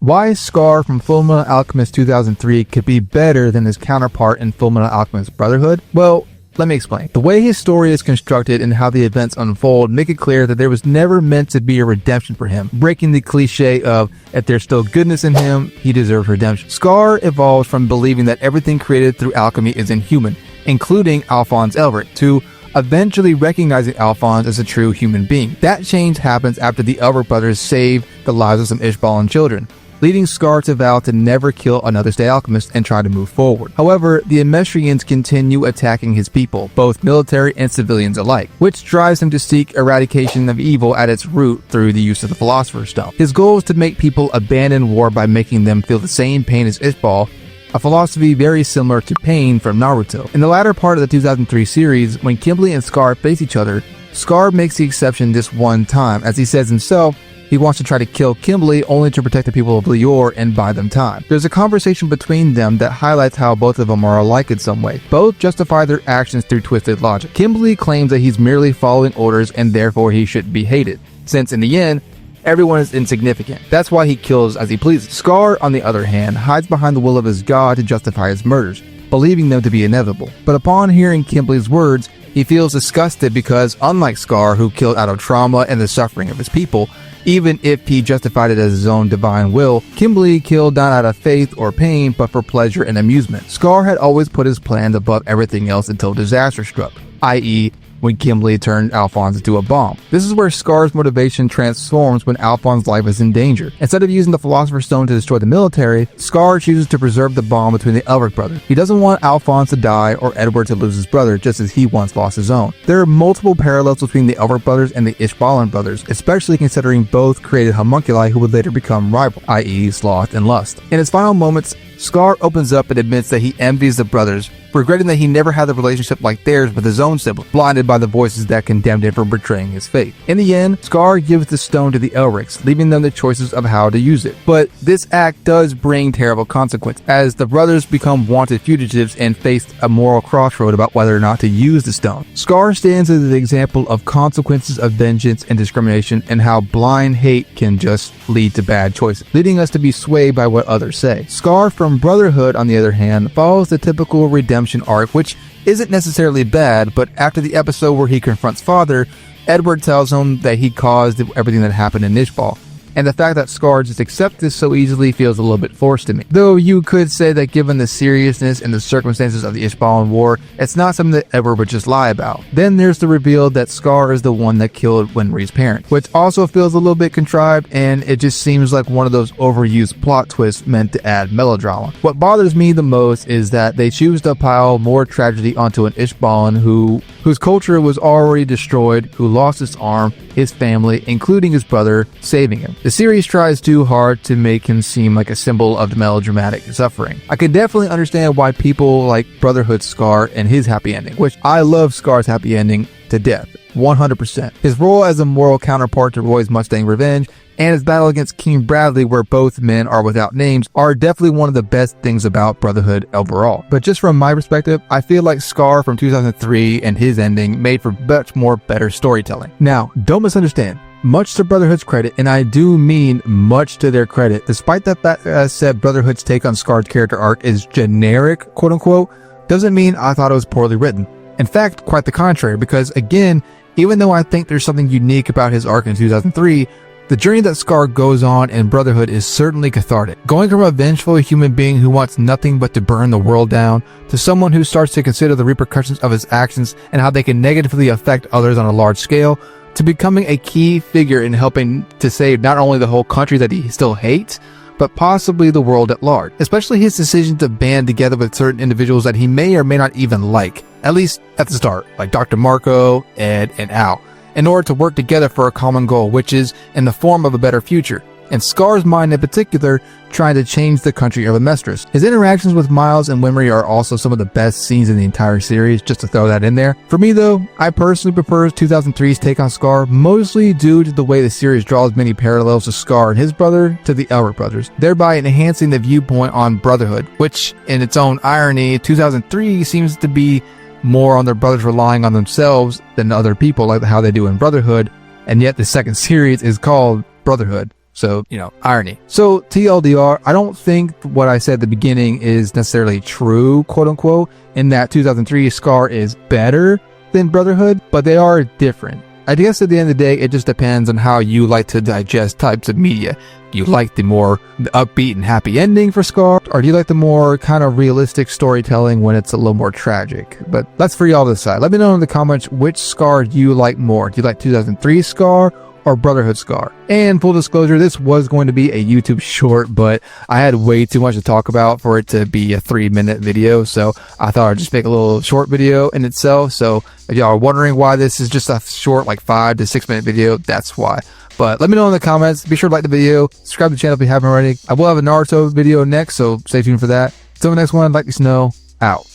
Why Scar from Fullmetal Alchemist 2003 could be better than his counterpart in Fullmetal Alchemist Brotherhood? Well, let me explain. The way his story is constructed and how the events unfold make it clear that there was never meant to be a redemption for him, breaking the cliche of if there's still goodness in him, he deserves redemption. Scar evolved from believing that everything created through alchemy is inhuman, including Alphonse Elric, to eventually recognizing Alphonse as a true human being. That change happens after the Elric brothers save the lives of some Ishvalan children, leading Scar to vow to never kill another Stay Alchemist and try to move forward. However, the Emestrians continue attacking his people, both military and civilians alike, which drives him to seek eradication of evil at its root through the use of the Philosopher's Stone. His goal is to make people abandon war by making them feel the same pain as Ishbal, a philosophy very similar to Pain from Naruto. In the latter part of the 2003 series, when Kimbley and Scar face each other, Scar makes the exception this one time. As he says himself, he wants to try to kill Kimbley only to protect the people of Lior and buy them time. There's a conversation between them that highlights how both of them are alike in some way. Both justify their actions through twisted logic. Kimbley claims that he's merely following orders and therefore he shouldn't be hated, since in the end, everyone is insignificant. That's why he kills as he pleases. Scar, on the other hand, hides behind the will of his god to justify his murders, believing them to be inevitable. But upon hearing Kimbley's words, he feels disgusted because, unlike Scar, who killed out of trauma and the suffering of his people, even if he justified it as his own divine will, Kimbley killed not out of faith or pain, but for pleasure and amusement. Scar had always put his plans above everything else until disaster struck, i.e., when Kimbley turned Alphonse into a bomb. This is where Scar's motivation transforms when Alphonse's life is in danger. Instead of using the Philosopher's Stone to destroy the military, Scar chooses to preserve the bond between the Elric brothers. He doesn't want Alphonse to die or Edward to lose his brother, just as he once lost his own. There are multiple parallels between the Elric brothers and the Ishvalan brothers, especially considering both created homunculi who would later become rivals, i.e. Sloth and Lust. In his final moments, Scar opens up and admits that he envies the brothers, regretting that he never had a relationship like theirs with his own sibling, blinded by the voices that condemned him for betraying his faith. In the end, Scar gives the stone to the Elrics, leaving them the choices of how to use it. But this act does bring terrible consequences, as the brothers become wanted fugitives and face a moral crossroad about whether or not to use the stone. Scar stands as an example of consequences of vengeance and discrimination, and how blind hate can just lead to bad choices, leading us to be swayed by what others say. Scar from Brotherhood, on the other hand, follows the typical redemption arc, which isn't necessarily bad, but after the episode where he confronts Father, Edward tells him that he caused everything that happened in Ishbal. And the fact that Scar just accepts this so easily feels a little bit forced to me. Though you could say that given the seriousness and the circumstances of the Ishvalan War, it's not something that Edward would just lie about. Then there's the reveal that Scar is the one that killed Winry's parents, which also feels a little bit contrived, and it just seems like one of those overused plot twists meant to add melodrama. What bothers me the most is that they choose to pile more tragedy onto an Ishvalan whose culture was already destroyed, who lost his arm, his family, including his brother, saving him. The series tries too hard to make him seem like a symbol of melodramatic suffering. I can definitely understand why people like Brotherhood Scar and his happy ending, which I love Scar's happy ending to death, 100%. His role as a moral counterpart to Roy's Mustang Revenge and his battle against King Bradley, where both men are without names, are definitely one of the best things about Brotherhood overall. But just from my perspective, I feel like Scar from 2003 and his ending made for much more better storytelling. Now, don't misunderstand. Much to Brotherhood's credit, and I do mean much to their credit, despite the fact that I said Brotherhood's take on Scar's character arc is generic, quote unquote, doesn't mean I thought it was poorly written. In fact, quite the contrary, because again, even though I think there's something unique about his arc in 2003, the journey that Scar goes on in Brotherhood is certainly cathartic. Going from a vengeful human being who wants nothing but to burn the world down, to someone who starts to consider the repercussions of his actions and how they can negatively affect others on a large scale, to becoming a key figure in helping to save not only the whole country that he still hates, but possibly the world at large. Especially his decision to band together with certain individuals that he may or may not even like, at least at the start, like Dr. Marco, Ed, and Al, in order to work together for a common goal, which is in the form of a better future. And Scar's mind in particular, trying to change the country of Amestris. His interactions with Miles and Winry are also some of the best scenes in the entire series, just to throw that in there. For me though, I personally prefer 2003's take on Scar, mostly due to the way the series draws many parallels to Scar and his brother to the Elric brothers, thereby enhancing the viewpoint on Brotherhood, which in its own irony, 2003 seems to be more on their brothers relying on themselves than other people, like how they do in Brotherhood, and yet the second series is called Brotherhood. So, you know, irony. So TLDR, I don't think what I said at the beginning is necessarily true, quote unquote, in that 2003 Scar is better than Brotherhood, but they are different. I guess at the end of the day, it just depends on how you like to digest types of media. Do you like the more upbeat and happy ending for Scar, or do you like the more kind of realistic storytelling when it's a little more tragic? But that's for y'all to decide. Let me know in the comments which Scar you like more. Do you like 2003 Scar or Brotherhood Scar? And full disclosure, this was going to be a YouTube short, but I had way too much to talk about for it to be a 3-minute video, so I thought I'd just make a little short video in itself. So if y'all are wondering why this is just a short, like 5 to 6 minute video, that's why. But let me know in the comments. Be sure to like the video, subscribe to the channel if you haven't already. I will have a Naruto video next, so stay tuned for that. Until the next one, like this, know, out.